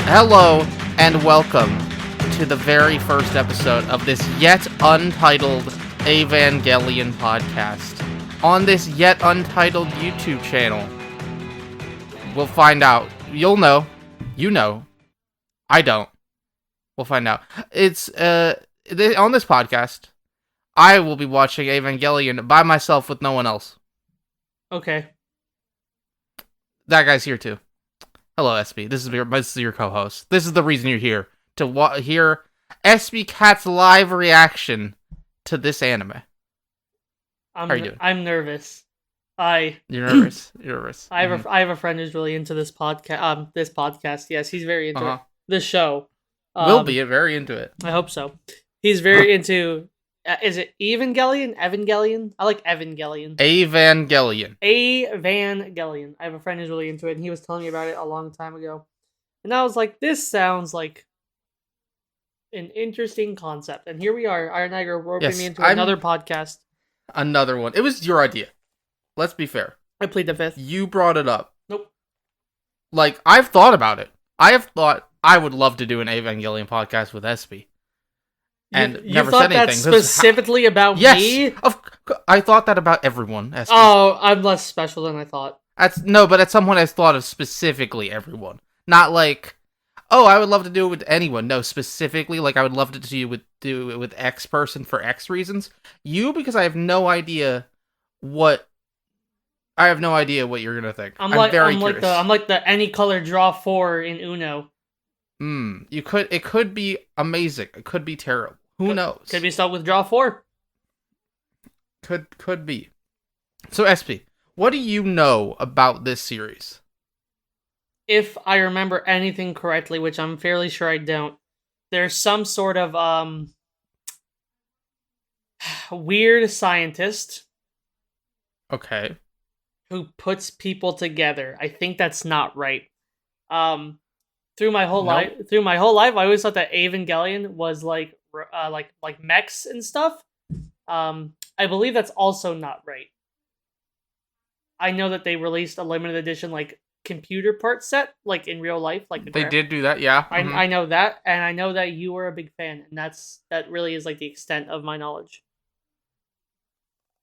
Hello and welcome to the very first episode of this yet untitled Evangelion podcast. On this yet untitled YouTube channel, we'll find out. You'll know. You know. I don't. We'll find out. It's, on this podcast, I will be watching Evangelion by myself with no one else. Okay. That guy's here too. Hello, Espy. This is your co-host. This is the reason you're here, to hear Espycat's live reaction to this anime. How are you doing? I'm nervous. You're nervous. You're nervous. I have a friend who's really into this podcast. This podcast. Yes, he's very into it. This show. Will be very into it. I hope so. He's very into. Is it Evangelion? Evangelion? I like Evangelion. Evangelion. Evangelion. I have a friend who's really into it, and he was telling me about it a long time ago. And I was like, this sounds like an interesting concept. And here we are. Iron Niagara roping me into another podcast. Another one. It was your idea. Let's be fair. I plead the fifth. You brought it up. Nope. Like, I've thought about it. I have thought I would love to do an Evangelion podcast with Espy. And you never thought said anything. That specifically about me? Yes, I thought that about everyone. Espy. Oh, I'm less special than I thought. But as someone has thought of specifically everyone, not like, oh, I would love to do it with anyone. No, specifically, like I would love to do it with X person for X reasons. You, because I have no idea what you're gonna think. I'm very curious. I'm like the any color draw 4 in Uno. It could be amazing. It could be terrible. Who knows? Could be stuck with draw 4. Could be. So, Espy, what do you know about this series? If I remember anything correctly, which I'm fairly sure I don't, there's some sort of weird scientist. Okay. Who puts people together. I think that's not right. Through my whole life, I always thought that Evangelion was like mechs and stuff. I believe that's also not right. I know that they released a limited edition like computer part set, like in real life, like they did do that. Yeah, I know that, and I know that you were a big fan, and that really is like the extent of my knowledge.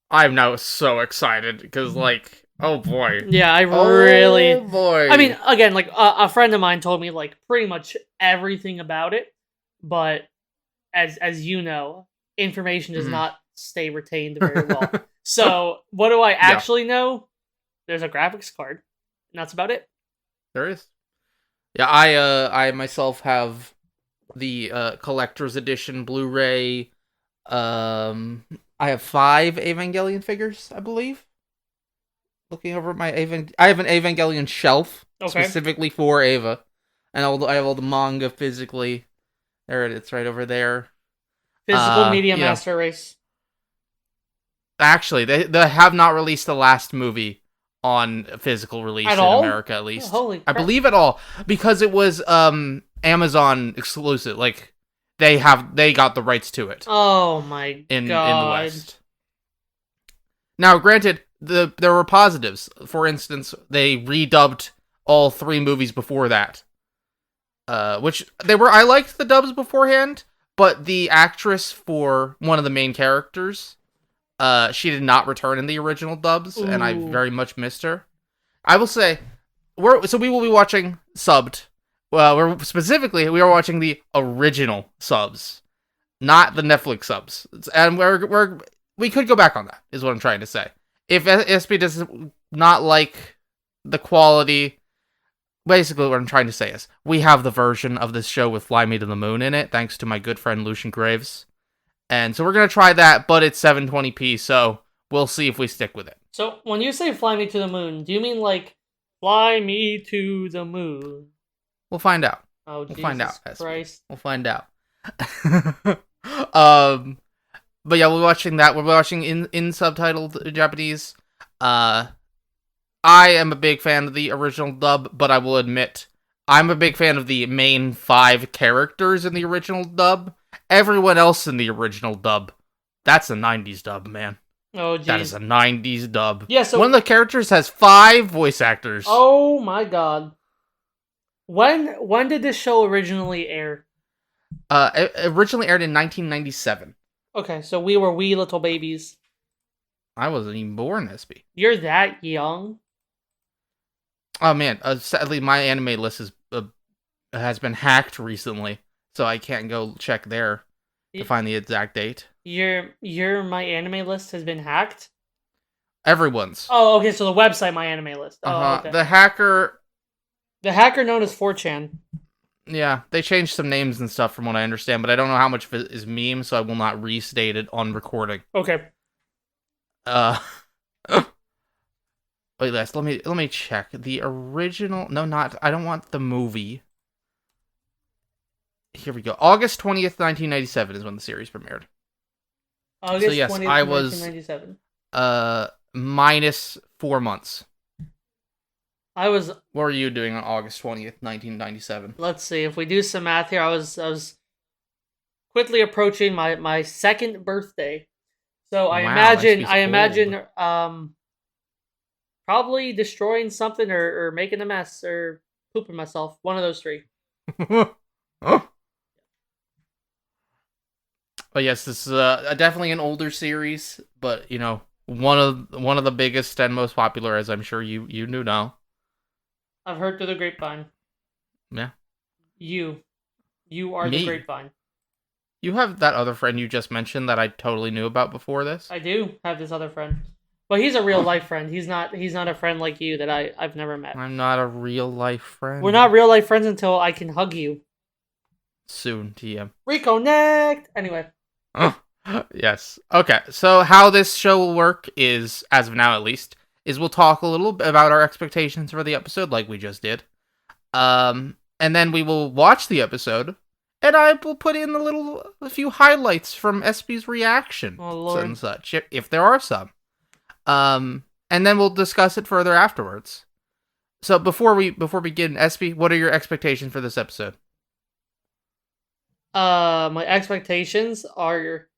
I'm now so excited because like. Oh boy. Yeah, Oh boy. I mean, again, like a friend of mine told me like pretty much everything about it, but as you know, information does not stay retained very well. So, what do I actually know? There's a graphics card, and that's about it. There is. Yeah, I myself have the collector's edition Blu-ray. I have 5 Evangelion figures, I believe. Looking over at I have an Evangelion shelf specifically for Eva, and I have all the manga physically. There it is, right over there. Physical Media Master Race. Actually, they have not released the last movie on physical release in America, at least. Oh, holy crap. I believe at all, because it was Amazon exclusive. Like they got the rights to it. Oh my god! In the West. Now, granted. There were positives. For instance, they redubbed all 3 movies before that. Which I liked the dubs beforehand, but the actress for one of the main characters, she did not return in the original dubs, and I very much missed her. I will say, we will be watching subbed. Well, we are watching the original subs, not the Netflix subs, and we could go back on that. Is what I'm trying to say. If Espy does not like the quality, basically what I'm trying to say is, we have the version of this show with Fly Me to the Moon in it, thanks to my good friend Lucian Graves. And so we're going to try that, but it's 720p, so we'll see if we stick with it. So, when you say Fly Me to the Moon, do you mean like, Fly Me to the Moon? We'll find out. Oh, we'll find out, Christ. We'll find out. But yeah, we're watching that. We're watching in subtitled Japanese. I am a big fan of the original dub, but I will admit, I'm a big fan of the main 5 characters in the original dub. Everyone else in the original dub, that's a 90s dub, man. Oh, geez. That is a 90s dub. Yeah, so one of the characters has 5 voice actors. Oh my god. When did this show originally air? It originally aired in 1997. Okay, so we were wee little babies. I wasn't even born, Espy. You're that young? Oh man, sadly my anime list has been hacked recently, so I can't go check there to find the exact date. Your my anime list has been hacked? Everyone's. Oh, okay, so the website my anime list. Oh, okay. The hacker known as 4chan. Yeah, they changed some names and stuff from what I understand, but I don't know how much of it is meme, so I will not restate it on recording. Okay. Wait, let me check. The original I don't want the movie. Here we go. August 20th, 1997 is when the series premiered. August so yes, 20th, I was 1997. minus 4 months. What were you doing on August 20th, 1997? Let's see. If we do some math here, I was quickly approaching my second birthday. So I imagine probably destroying something or making a mess or pooping myself. One of those three. But yes, this is definitely an older series, but you know, one of the biggest and most popular, as I'm sure you do know. I've heard through the grapevine. Yeah. You are Me? the grapevine. You have that other friend you just mentioned that I totally knew about before this? I do have this other friend. But he's a real life friend. He's not a friend like you that I've never met. I'm not a real life friend. We're not real life friends until I can hug you. Soon, TM. Reconnect! Anyway. Yes. Okay, so how this show will work is, as of now at least, is we'll talk a little bit about our expectations for the episode, like we just did. And then we will watch the episode, and I will put in a few highlights from Espy's reaction and such, if there are some. And then we'll discuss it further afterwards. So before we begin, Espy, what are your expectations for this episode? My expectations are...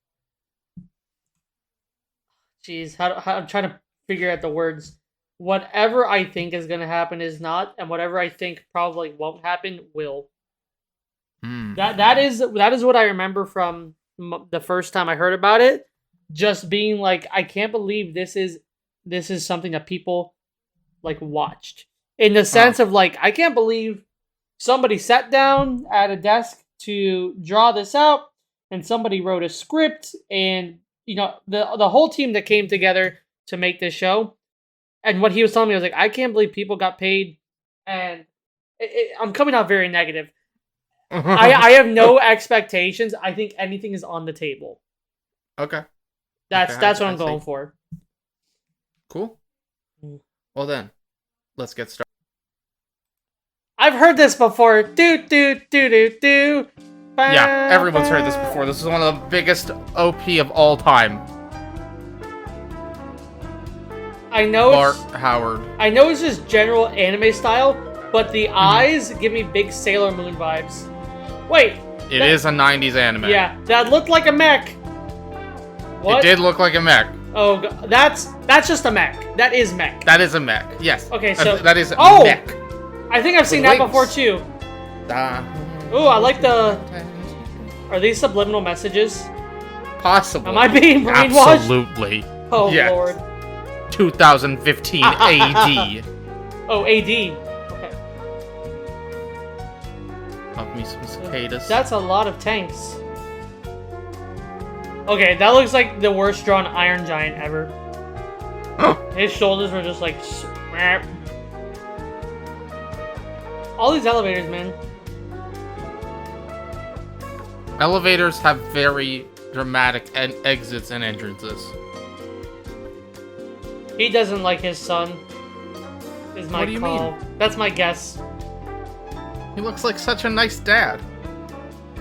Jeez, how I'm trying to figure out the words. Whatever I think is going to happen is not, and whatever I think probably won't happen will. That is what I remember from the first time I heard about it. Just being like, I can't believe this is something that people like watched. In the sense of like, I can't believe somebody sat down at a desk to draw this out, and somebody wrote a script, and you know the whole team that came together to make this show. And what he was telling me, I was like, I can't believe people got paid, and I'm coming out very negative. I have no expectations. I think anything is on the table. Okay. That's what I'm going for. Cool. Well then, let's get started. I've heard this before. Do do do do do. Yeah, everyone's heard this before. This is one of the biggest OP of all time. I know Bart Howard. I know it's just general anime style, but the eyes give me big Sailor Moon vibes. Wait. It is a 90s anime. Yeah, that looked like a mech. What? It did look like a mech. Oh, that's just a mech. That is mech. That is a mech. Yes. Okay, so that is mech. I think I've seen that before too. Ooh, I like the... Are these subliminal messages? Possibly. Am I being brainwashed? Absolutely. Oh, yes. Lord. 2015 AD. Oh, AD. Okay. Love me some cicadas. That's a lot of tanks. Okay, that looks like the worst drawn Iron Giant ever. His shoulders were just like... All these elevators, man. Elevators have very dramatic exits and entrances. He doesn't like his son. Is my What do you call. mean? That's my guess. He looks like such a nice dad.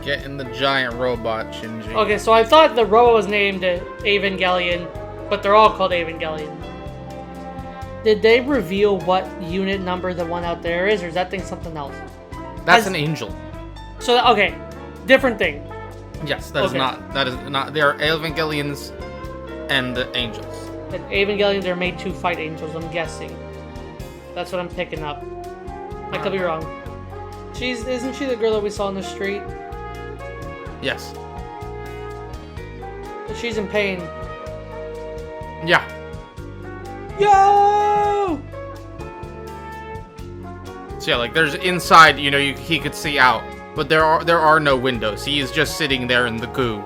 Get in the giant robot, Shinji. Okay, so I thought the robot was named Evangelion, but they're all called Evangelion. Did they reveal what unit number the one out there is, or is that thing something else? That's an angel. So, okay, different thing. Yes, that is not. They are Evangelions and the angels. And Evangelions are made to fight angels, I'm guessing. That's what I'm picking up. I could be wrong. Isn't she the girl that we saw on the street? Yes. She's in pain. Yeah. Yo! So yeah, like there's inside, he could see out, but there are no windows. He is just sitting there in the goo.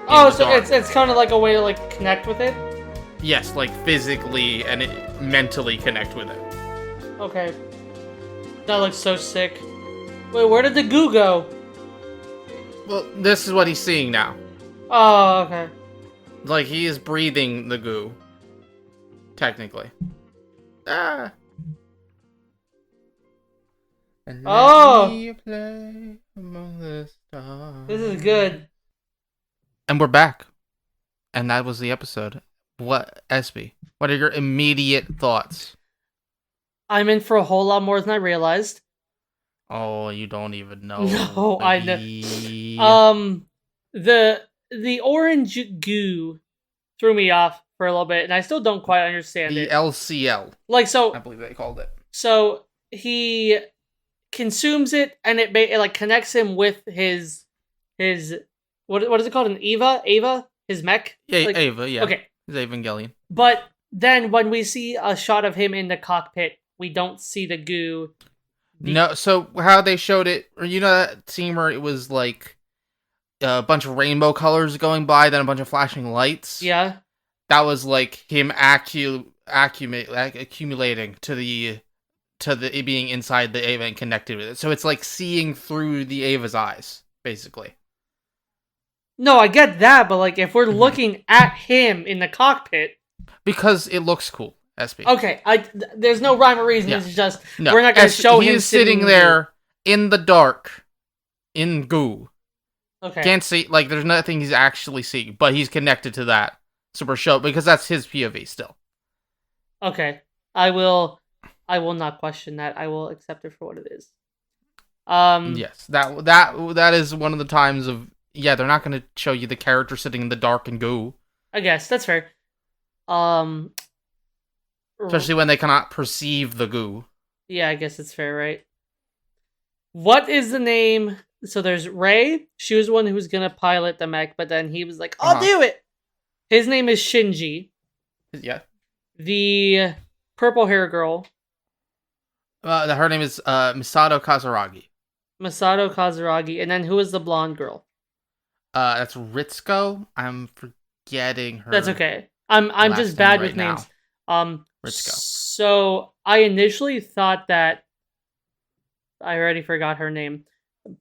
Oh, so it's kind of like a way to like connect with it. Yes, like physically and mentally connect with it. Okay. That looks so sick. Wait, where did the goo go? Well, this is what he's seeing now. Oh, okay. Like he is breathing the goo. Technically. Ah. And Oh! let me play among the stars. This is good. And we're back. And that was the episode. What, Espy? What are your immediate thoughts? I'm in for a whole lot more than I realized. Oh, you don't even know. No, I baby. know. The orange goo threw me off for a little bit, and I still don't quite understand the it. LCL. Like, so... I believe they called it. So, he consumes it, and it like connects him with his what is it called? An Eva? His mech? Yeah, like, Ava, yeah. Okay. His Evangelion. But then when we see a shot of him in the cockpit, we don't see the goo. No, so how they showed it, that scene where it was like a bunch of rainbow colors going by, then a bunch of flashing lights? Yeah. That was like him accumulating to the it being inside the Ava and connected with it. So it's like seeing through the Ava's eyes, basically. No, I get that, but like if we're looking at him in the cockpit, because it looks cool, Espy. Okay, there's no rhyme or reason. Yeah. It's just no. We're not going to show him sitting there in the dark, in goo. Okay. Can't see, like there's nothing he's actually seeing, but he's connected to that super show because that's his POV still. Okay, I will not question that. I will accept it for what it is. Yes, that is one of the times of they're not going to show you the character sitting in the dark and goo. I guess that's fair. Especially when they cannot perceive the goo. Yeah, I guess it's fair, right? What is the name? So there's Rei. She was the one who was gonna pilot the mech, but then he was like, "I'll do it." His name is Shinji. Yeah. The purple hair girl. Her name is Misato Kazuragi. Misato Kazuragi, and then who is the blonde girl? That's Ritsuko. I'm forgetting her. That's okay. I'm just bad with names. Ritsuko. So I initially thought that I already forgot her name.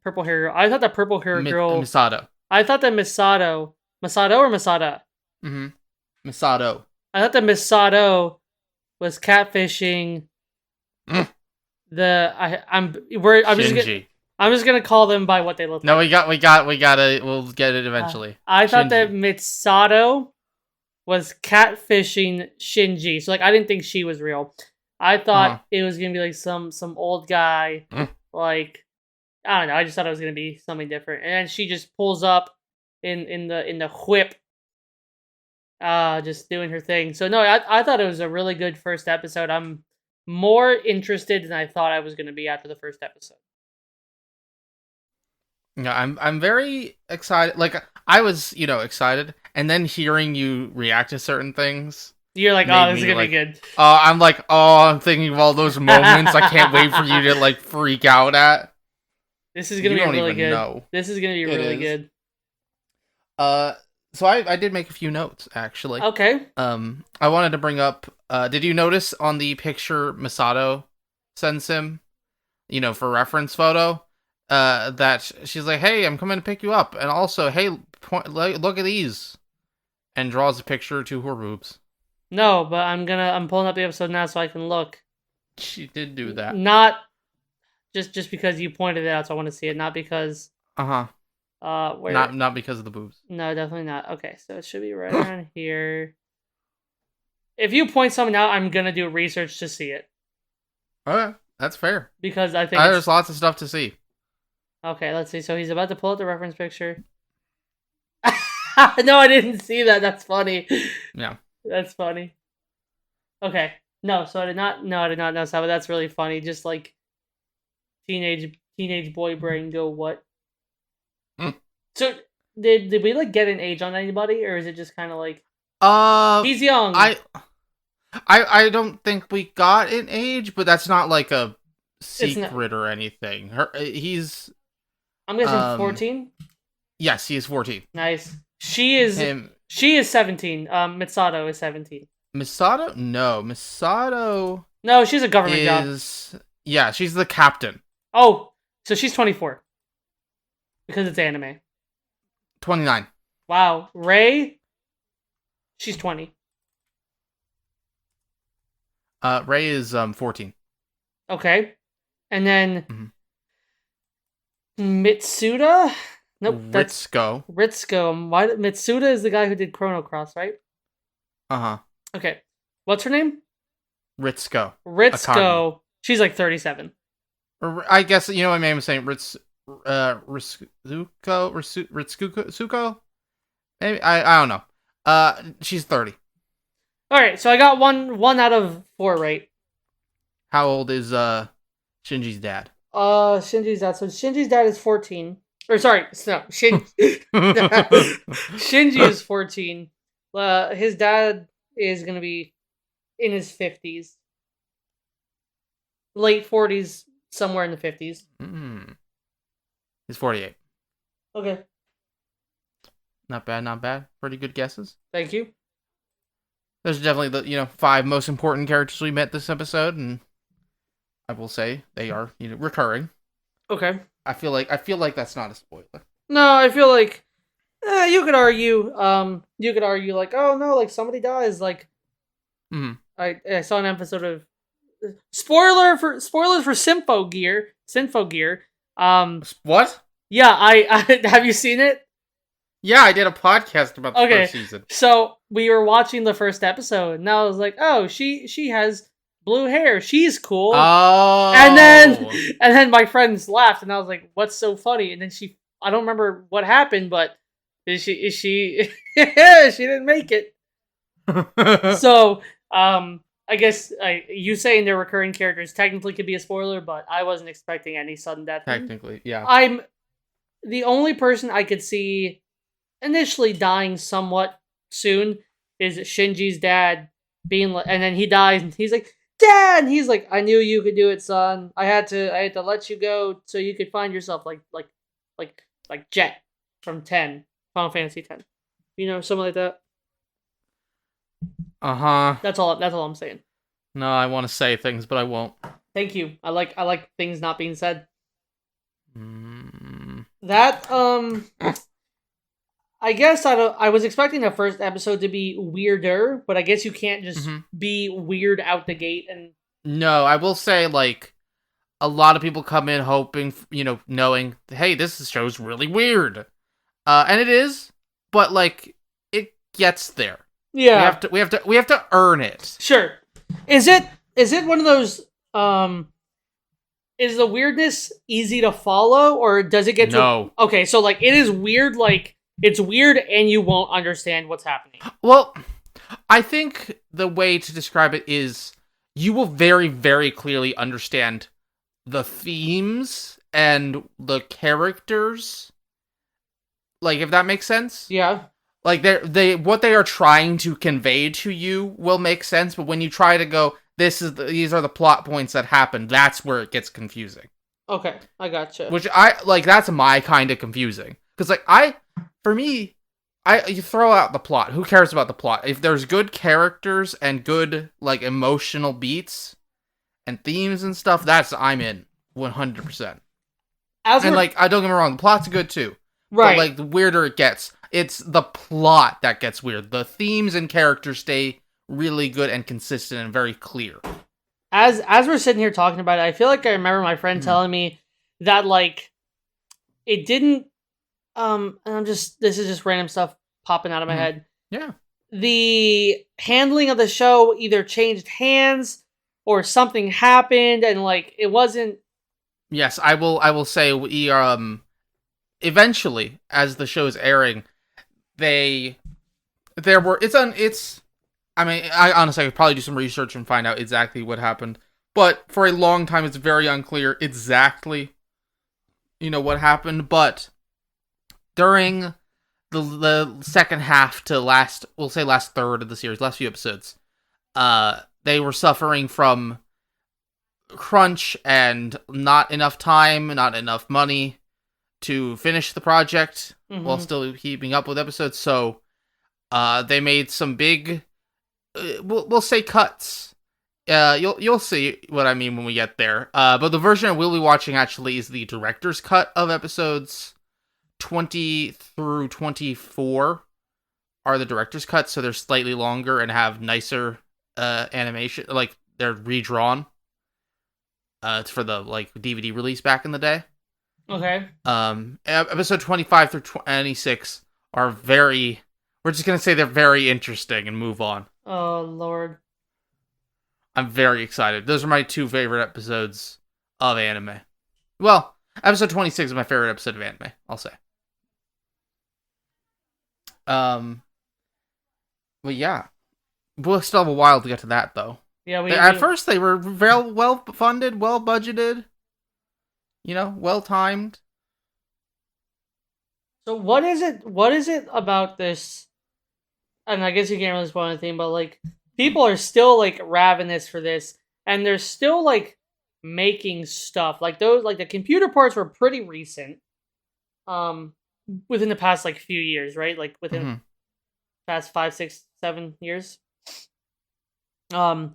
Purple hair girl. I thought that purple hair girl Misato. I thought that Misato or Masada? Misato. I thought that Misato was catfishing I'm just gonna call them by what they look like. No, we'll get it eventually. I thought that Misato was catfishing Shinji. So like I didn't think she was real. I thought it was gonna be like some old guy. Like I don't know, I just thought it was gonna be something different. And then she just pulls up in the whip. Just doing her thing. So no, I thought it was a really good first episode. I'm more interested than I thought I was gonna be after the first episode. Yeah, I'm very excited. Like I was, excited, and then hearing you react to certain things, you're like, "Oh, this is gonna be good." I'm like, I'm thinking of all those moments. I can't wait for you to like freak out at. This is gonna be really good. This is gonna be really good. So I did make a few notes actually. Okay. I wanted to bring up. Did you notice on the picture Misato sends him, for reference photo? That she's like, "Hey, I'm coming to pick you up," and also, "Hey, look at these," and draws a picture to her boobs. No, but I'm pulling up the episode now so I can look. She did do that. Not just because you pointed it out, so I want to see it. Not because. Where? Not because of the boobs. No, definitely not. Okay, so it should be right around here. If you point something out, I'm gonna do research to see it. Okay, that's fair. Because I think there's lots of stuff to see. Okay, let's see. So he's about to pull out the reference picture. No, I didn't see that. That's funny. Yeah. That's funny. Okay. No, so I did not notice that, but that's really funny. Just like teenage boy brain go what? Mm. So did we like get an age on anybody, or is it just kind of like he's young? I don't think we got an age, but that's not like a It's not. secret or anything. He's I'm guessing um 14. yes, he is 14. Nice. She is 17. Mitsato is 17. Misato? No, Misato No, she's a government job. Yeah, she's the captain. Oh, so she's 24 because it's anime. 29. Wow, Ray, she's 20. Ray is 14. Okay, and then Mhm. Mitsuda. Nope, that's Ritsuko. Why Mitsuda is the guy who did Chrono Cross, right? Uh-huh. Okay, what's her name? Ritsuko. Ritsuko. She's like 37. Or I guess you know what my name was saying. Ritsuko? Maybe I don't know. She's 30. All right, so I got one out of 4 right. How old is Shinji's dad? Shinji's dad. So Shinji's dad is 14. Or sorry, no, Shinji is 14. His dad is gonna be in his 50s, late 40s, somewhere in the 50s. He's 48. Okay, Not bad, not bad. Pretty good guesses. thank you. There's definitely the 5 most important characters we met this episode, and I will say they are recurring. Okay. I feel like that's not a spoiler. No, I feel like you could argue. Like, oh no, like somebody dies. Like, I saw an episode of spoilers for Sympho Gear. What? Yeah, I have you seen it? Yeah, I did a podcast about the first season. So we were watching the first episode, and I was like, "Oh, she has blue hair. She's cool." Oh. And then my friends laughed, and I was like, "What's so funny?" And then I don't remember what happened, but is she she didn't make it. So I guess you saying they're recurring characters technically could be a spoiler, but I wasn't expecting any sudden death. Technically, yeah. I'm the only person I could see initially dying somewhat soon is Shinji's dad being like, and then he dies, and he's like, "Dad," and he's like, "I knew you could do it, son. I had to let you go so you could find yourself like Jet from Final Fantasy 10, something like that." That's all I'm saying. No, I want to say things, but I won't. Thank you. I like things not being said. That I guess I was expecting the first episode to be weirder, but I guess you can't just be weird out the gate. And no, I will say like a lot of people come in hoping, knowing, hey, this show's really weird, and it is, but like it gets there. Yeah, we have to earn it. Sure. Is it one of those? Is the weirdness easy to follow, or does it get no? Okay, so like it is weird, like. It's weird and you won't understand what's happening. Well, I think the way to describe it is you will very, very clearly understand the themes and the characters. Like, if that makes sense? Yeah. Like, what they are trying to convey to you will make sense, but when you try to go, these are the plot points that happen, that's where it gets confusing. Okay, I gotcha. Which that's my kind of confusing. Because, for me, you throw out the plot. Who cares about the plot? If there's good characters and good, emotional beats and themes and stuff, I'm in 100%. And, I don't get me wrong, the plot's good too. Right. But, the weirder it gets, it's the plot that gets weird. The themes and characters stay really good and consistent and very clear. As we're sitting here talking about it, I feel like I remember my friend telling me that, it didn't and this is just random stuff popping out of my head. Yeah. The handling of the show either changed hands or something happened and it wasn't. Yes, I will say we eventually, as the show is airing, I honestly could probably do some research and find out exactly what happened, But for a long time, it's very unclear exactly, what happened. But during the second half to we'll say last third of the series, last few episodes, they were suffering from crunch and not enough time, not enough money to finish the project while still keeping up with episodes. So, they made some big, we'll say cuts. You'll see what I mean when we get there. But the version we'll be watching actually is the director's cut of episodes 20 through 24 are the director's cut, so they're slightly longer and have nicer animation, like they're redrawn. It's for the DVD release back in the day. Okay. Episode 25 through 26 are very. We're just gonna say they're very interesting and move on. Oh Lord. I'm very excited. Those are my two favorite episodes of anime. Well, episode 26 is my favorite episode of anime, I'll say. But yeah. We'll still have a while to get to that, though. Yeah, At first, they were very well funded, well budgeted, well timed. So what is it? What is it about this? And I guess you can't really spoil anything, but people are still ravenous for this, and they're still making stuff those. The computer parts were pretty recent, within the past few years, right? Within past 5, 6, 7 years. I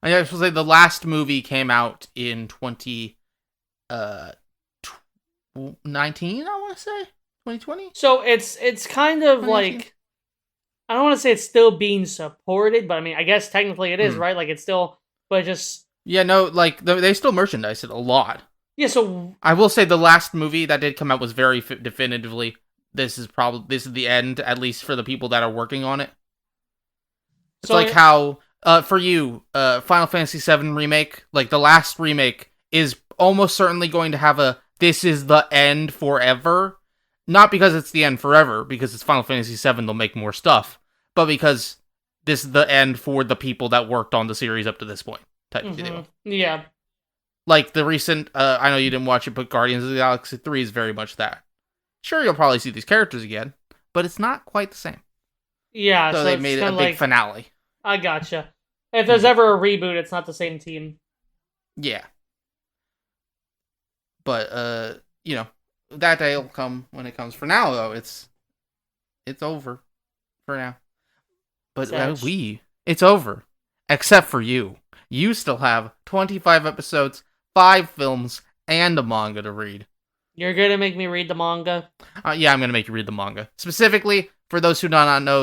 was supposed to say the last movie came out in 2019, I want to say 2020. So it's kind of I don't want to say it's still being supported, but I mean I guess technically it is, right? It's still, but just they still merchandise it a lot. Yeah, so I will say the last movie that did come out was very definitively this is the end, at least for the people that are working on it. It's how for you, Final Fantasy VII remake, the last remake is almost certainly going to have this is the end forever. Not because it's the end forever, because it's Final Fantasy VII, they'll make more stuff, but because this is the end for the people that worked on the series up to this point, type of deal. Yeah. The recent, I know you didn't watch it, but Guardians of the Galaxy 3 is very much that. Sure, you'll probably see these characters again, but it's not quite the same. Yeah, so they made it a big finale. I gotcha. If there's ever a reboot, it's not the same team. Yeah. But, that day will come when it comes. For now, though, it's over. For now. But it's over. Except for you. You still have 25 episodes, 5 films, and a manga to read. You're gonna make me read the manga? Yeah, I'm gonna make you read the manga. Specifically, for those who do not know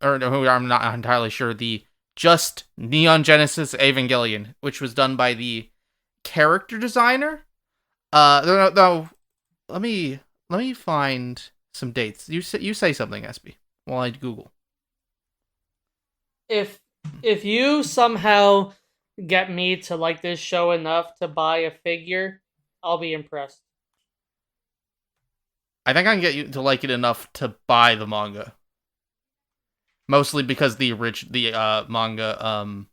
or who I'm not entirely sure, the Just Neon Genesis Evangelion, which was done by the character designer. No, let me find some dates. You say something, Espy, while I Google. If you somehow get me to like this show enough to buy a figure, I'll be impressed. I think I can get you to like it enough to buy the manga. Mostly because the manga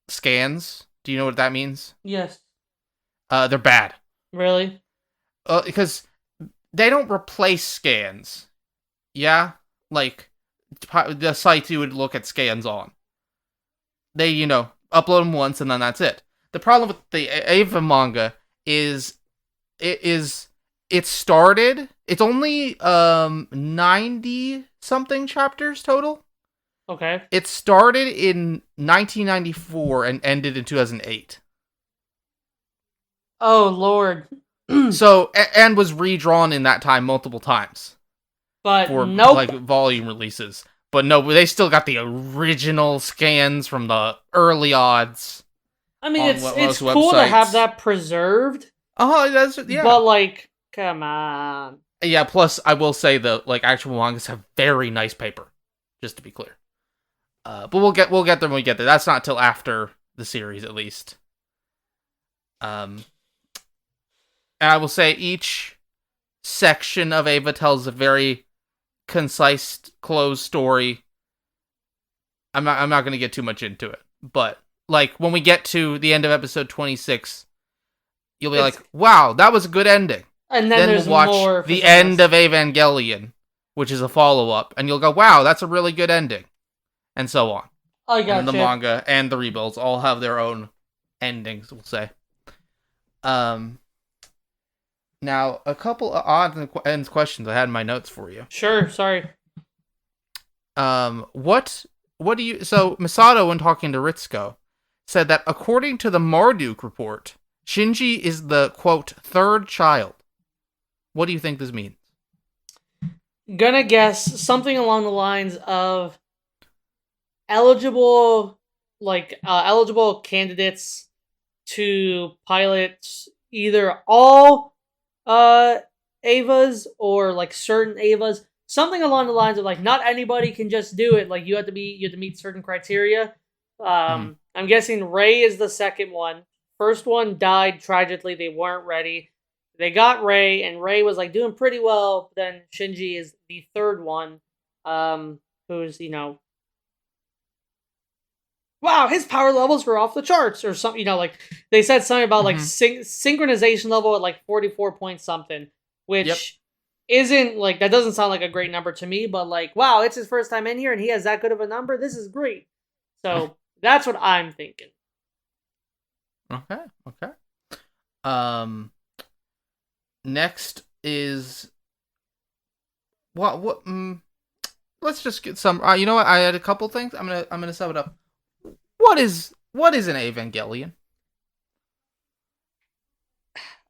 scans. Do you know what that means? Yes. They're bad. Really? Because they don't replace scans. Yeah? The sites you would look at scans on. They, upload them once and then that's it. The problem with the Ava manga is it started, it's only 90 something chapters total. Okay. It started in 1994 and ended in 2008. Oh Lord. So, and was redrawn in that time multiple times. But for volume releases. But no, they still got the original scans from the early odds. I mean, it's cool to have that preserved. Yeah. But come on. Yeah. Plus, I will say the actual mangas have very nice paper. Just to be clear. But we'll get there when we get there. That's not till after the series, at least. And I will say each section of Ava tells a very concise, closed story. I'm not going to get too much into it. But like when we get to the end of episode 26, you'll be It's- like, "Wow, that was a good ending." And then there's we'll watch more. the end of Evangelion, which is a follow-up, and you'll go, "Wow, that's a really good ending," and so on. I got And the manga and the rebuilds all have their own endings, we'll say. Now, a couple of odd ends questions I had in my notes for you. Sure, sorry. What do you... So, Misato, when talking to Ritsuko, said that according to the Marduk report, Shinji is the, quote, third child. What do you think this means? Gonna guess something along the lines of eligible candidates to pilot either all Avas or like certain Avas, something along the lines of like not anybody can just do it. Like you have to meet certain criteria. I'm guessing Rei is the second one. First one died tragically. They weren't ready. They got Rei, and Rei was like doing pretty well. Then Shinji is the third one, who's wow, his power levels were off the charts or something. Like they said something about like synchronization level at like 44 point something, which isn't like, that doesn't sound like a great number to me, but like, wow, it's his first time in here and he has that good of a number. This is great. So that's what I'm thinking. Okay. Next is what let's just get some you know what, I had a couple things. I'm gonna sum it up. What is an Evangelion?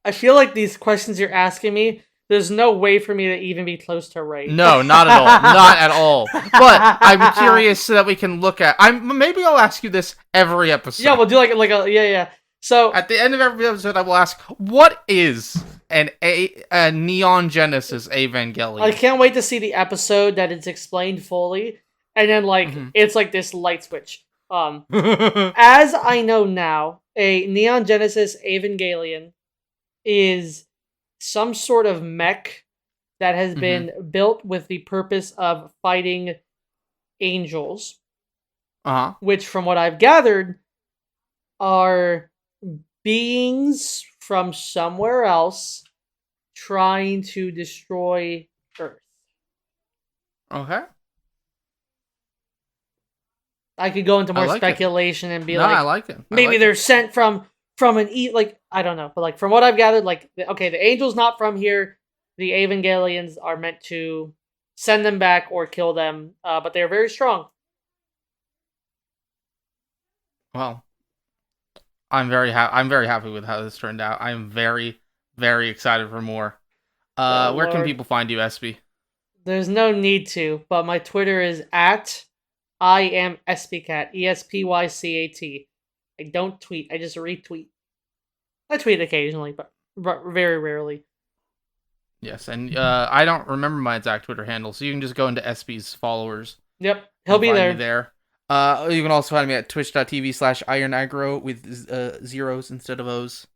I feel like these questions you're asking me, there's no way for me to even be close to right. No, not at all. Not at all. But I'm curious so that we can look at... maybe I'll ask you this every episode. Yeah, we'll do like a yeah. So at the end of every episode, I will ask, what is a Neon Genesis Evangelion? I can't wait to see the episode that it's explained fully, and then like it's like this light switch. As I know now, a Neon Genesis Evangelion is some sort of mech that has been built with the purpose of fighting angels. Which, from what I've gathered, are beings from somewhere else trying to destroy Earth. Okay. I could go into more speculation and be like, I like it. Maybe they're sent from an like, I don't know, but like from what I've gathered, like okay, the angel's not from here. The Evangelions are meant to send them back or kill them, but they are very strong. Well, I'm very happy with how this turned out. I'm very, very excited for more. Where can people find you, Espy? There's no need to, but my Twitter is at I am Espycat, Espycat. I don't tweet, I just retweet. I tweet occasionally, but very rarely. Yes, and I don't remember my exact Twitter handle, so you can just go into Espy's followers. Yep, he'll be there. You can also find me at twitch.tv/ironaggro with zeros instead of O's.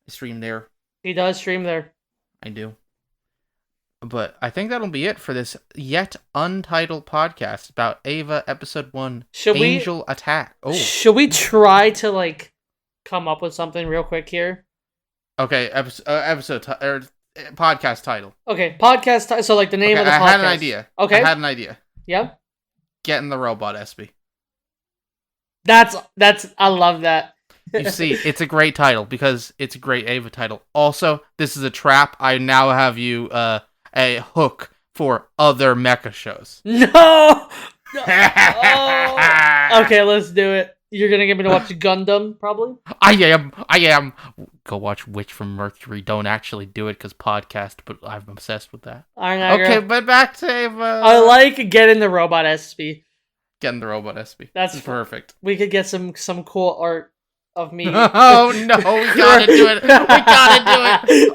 I stream there. He does stream there. I do. But I think that'll be it for this yet untitled podcast about Eva Episode 1, Angel Attack. Oh, should we try to, like, come up with something real quick here? Okay, podcast title. Okay, podcast title. So, like, the name of the podcast. I had an idea. Okay. I had an idea. Yeah? Get in the robot, Espy. That's, I love that. You see, it's a great title because it's a great Eva title. Also, this is a trap. I now have you, a hook for other mecha shows. No! Oh. Okay, let's do it. You're gonna get me to watch Gundam, probably? I am. Go watch Witch from Mercury. Don't actually do it because podcast, but I'm obsessed with that. Okay, but back to Eva. I like Get in the Robot Espy. Get in the Robot Espy. That's perfect. We could get some cool art of me. Oh no, we gotta do it.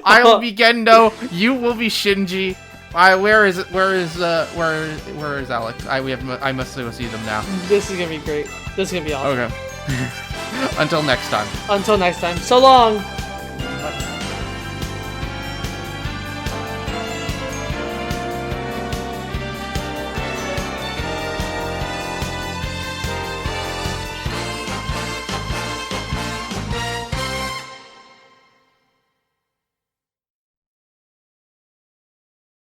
I will be Gendo. You will be Shinji. Where is Alex? I must go see them now. This is gonna be great. This is gonna be awesome. Okay. Until next time. So long.